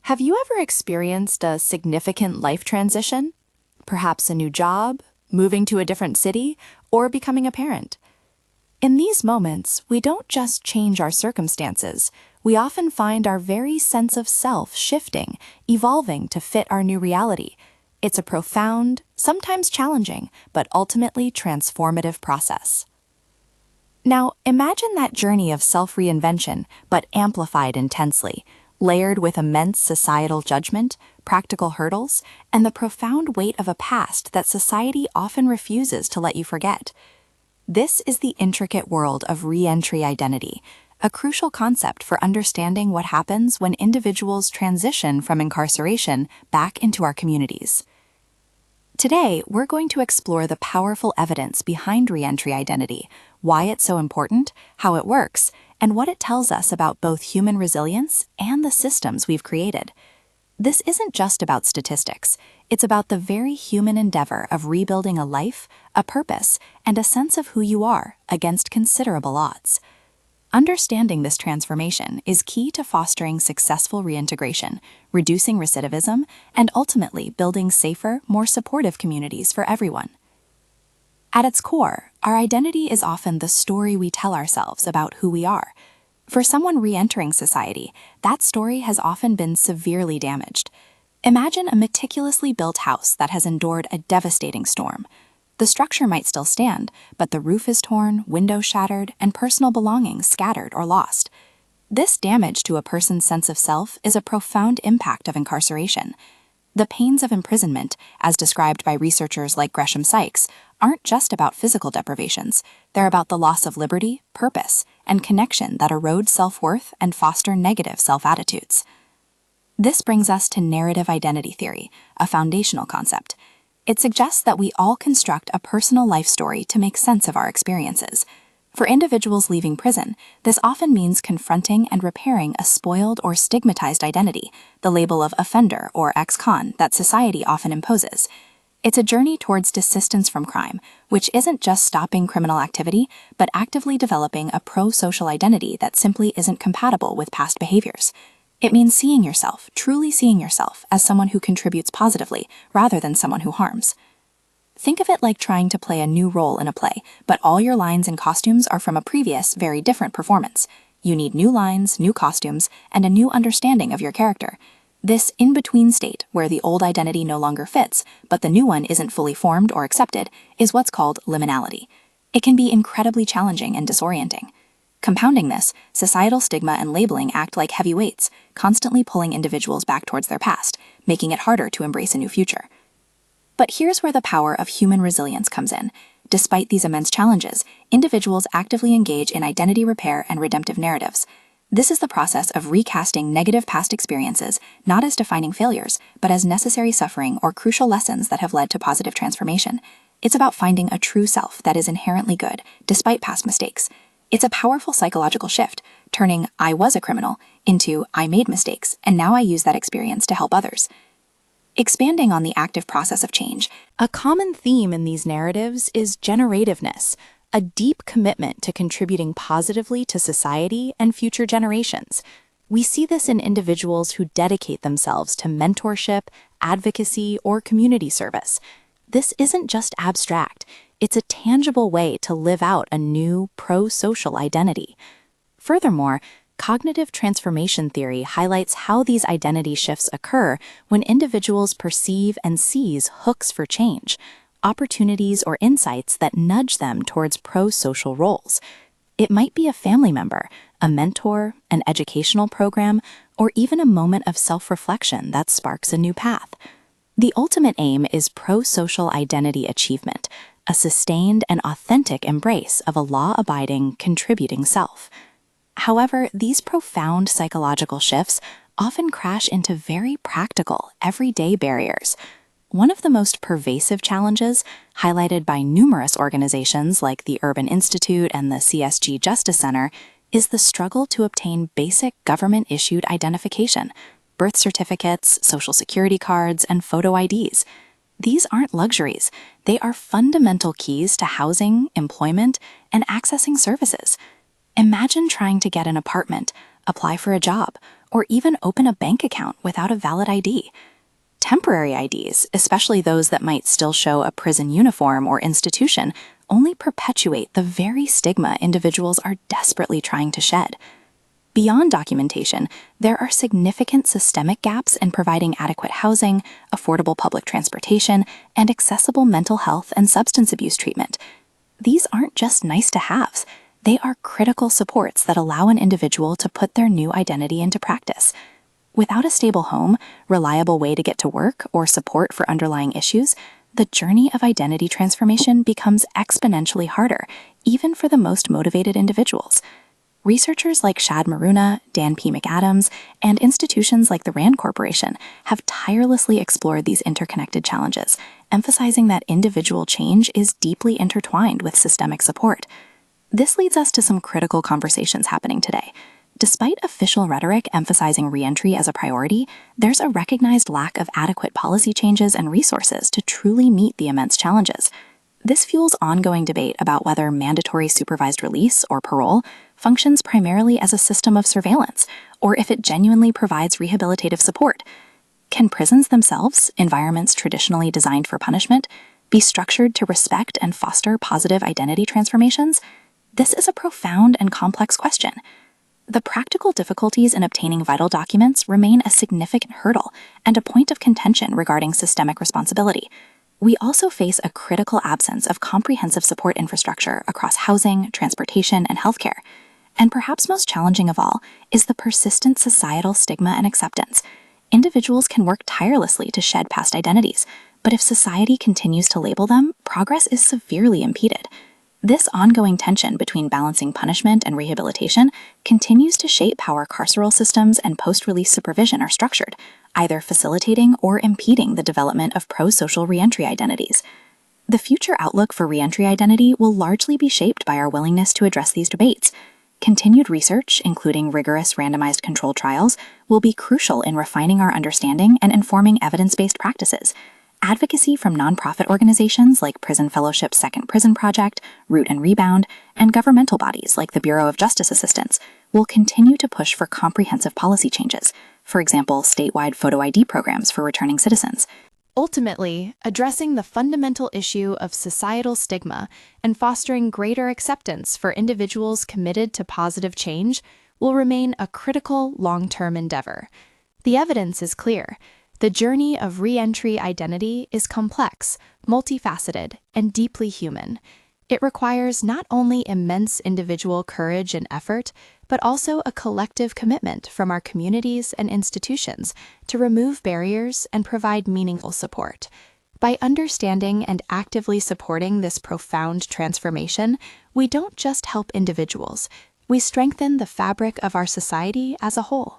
Have you ever experienced a significant life transition? Perhaps a new job, moving to a different city, or becoming a parent? In these moments, we don't just change our circumstances, we often find our very sense of self shifting, evolving to fit our new reality. It's a profound, sometimes challenging, but ultimately transformative process. Now, imagine that journey of self-reinvention, but amplified intensely, layered with immense societal judgment, practical hurdles, and the profound weight of a past that society often refuses to let you forget. This is the intricate world of reentry identity, a crucial concept for understanding what happens when individuals transition from incarceration back into our communities. Today, we're going to explore the powerful evidence behind reentry identity, why it's so important, how it works, and what it tells us about both human resilience and the systems we've created. This isn't just about statistics. It's about the very human endeavor of rebuilding a life, a purpose, and a sense of who you are against considerable odds. Understanding this transformation is key to fostering successful reintegration, reducing recidivism, and ultimately building safer, more supportive communities for everyone. At its core, our identity is often the story we tell ourselves about who we are. For someone re-entering society, that story has often been severely damaged. Imagine a meticulously built house that has endured a devastating storm. The structure might still stand, but the roof is torn, windows shattered, and personal belongings scattered or lost. This damage to a person's sense of self is a profound impact of incarceration. The pains of imprisonment, as described by researchers like Gresham Sykes, aren't just about physical deprivations. They're about the loss of liberty, purpose, and connection that erode self-worth and foster negative self-attitudes. This brings us to narrative identity theory, a foundational concept. It suggests that we all construct a personal life story to make sense of our experiences. For individuals leaving prison, this often means confronting and repairing a spoiled or stigmatized identity, the label of offender or ex-con that society often imposes. It's a journey towards desistance from crime, which isn't just stopping criminal activity, but actively developing a pro-social identity that simply isn't compatible with past behaviors. It means seeing yourself, truly seeing yourself, as someone who contributes positively, rather than someone who harms. Think of it like trying to play a new role in a play, but all your lines and costumes are from a previous, very different performance. You need new lines, new costumes, and a new understanding of your character. This in-between state, where the old identity no longer fits, but the new one isn't fully formed or accepted, is what's called liminality. It can be incredibly challenging and disorienting. Compounding this, societal stigma and labeling act like heavy weights, constantly pulling individuals back towards their past, making it harder to embrace a new future. But here's where the power of human resilience comes in. Despite these immense challenges, individuals actively engage in identity repair and redemptive narratives. This is the process of recasting negative past experiences not as defining failures, but as necessary suffering or crucial lessons that have led to positive transformation. It's about finding a true self that is inherently good, despite past mistakes. It's a powerful psychological shift, turning "I was a criminal" into "I made mistakes, and now I use that experience to help others." Expanding on the active process of change, a common theme in these narratives is generativeness, a deep commitment to contributing positively to society and future generations. We see this in individuals who dedicate themselves to mentorship, advocacy, or community service. This isn't just abstract. It's a tangible way to live out a new, pro-social identity. Furthermore, cognitive transformation theory highlights how these identity shifts occur when individuals perceive and seize hooks for change, opportunities or insights that nudge them towards pro-social roles. It might be a family member, a mentor, an educational program, or even a moment of self-reflection that sparks a new path. The ultimate aim is pro-social identity achievement, a sustained and authentic embrace of a law-abiding, contributing self. However, these profound psychological shifts often crash into very practical, everyday barriers. One of the most pervasive challenges, highlighted by numerous organizations like the Urban Institute and the CSG Justice Center, is the struggle to obtain basic government-issued identification, birth certificates, social security cards, and photo IDs. These aren't luxuries. They are fundamental keys to housing, employment, and accessing services. Imagine trying to get an apartment, apply for a job, or even open a bank account without a valid ID. Temporary IDs, especially those that might still show a prison uniform or institution, only perpetuate the very stigma individuals are desperately trying to shed. Beyond documentation, there are significant systemic gaps in providing adequate housing, affordable public transportation, and accessible mental health and substance abuse treatment. These aren't just nice-to-haves. They are critical supports that allow an individual to put their new identity into practice. Without a stable home, reliable way to get to work, or support for underlying issues, the journey of identity transformation becomes exponentially harder, even for the most motivated individuals. Researchers like Shad Maruna, Dan P. McAdams, and institutions like the RAND Corporation have tirelessly explored these interconnected challenges, emphasizing that individual change is deeply intertwined with systemic support. This leads us to some critical conversations happening today. Despite official rhetoric emphasizing reentry as a priority, there's a recognized lack of adequate policy changes and resources to truly meet the immense challenges. This fuels ongoing debate about whether mandatory supervised release, or parole, functions primarily as a system of surveillance, or if it genuinely provides rehabilitative support. Can prisons themselves, environments traditionally designed for punishment, be structured to respect and foster positive identity transformations? This is a profound and complex question. The practical difficulties in obtaining vital documents remain a significant hurdle and a point of contention regarding systemic responsibility. We also face a critical absence of comprehensive support infrastructure across housing, transportation, and healthcare. And perhaps most challenging of all is the persistent societal stigma and acceptance. Individuals can work tirelessly to shed past identities, but if society continues to label them, progress is severely impeded. This ongoing tension between balancing punishment and rehabilitation continues to shape how our carceral systems and post-release supervision are structured, either facilitating or impeding the development of pro-social reentry identities. The future outlook for reentry identity will largely be shaped by our willingness to address these debates. Continued research, including rigorous randomized controlled trials, will be crucial in refining our understanding and informing evidence-based practices. Advocacy from nonprofit organizations like Prison Fellowship's Second Prison Project, Root and Rebound, and governmental bodies like the Bureau of Justice Assistance will continue to push for comprehensive policy changes, for example, statewide photo ID programs for returning citizens. Ultimately, addressing the fundamental issue of societal stigma and fostering greater acceptance for individuals committed to positive change will remain a critical long-term endeavor. The evidence is clear. The journey of reentry identity is complex, multifaceted, and deeply human. It requires not only immense individual courage and effort, but also a collective commitment from our communities and institutions to remove barriers and provide meaningful support. By understanding and actively supporting this profound transformation, we don't just help individuals, we strengthen the fabric of our society as a whole.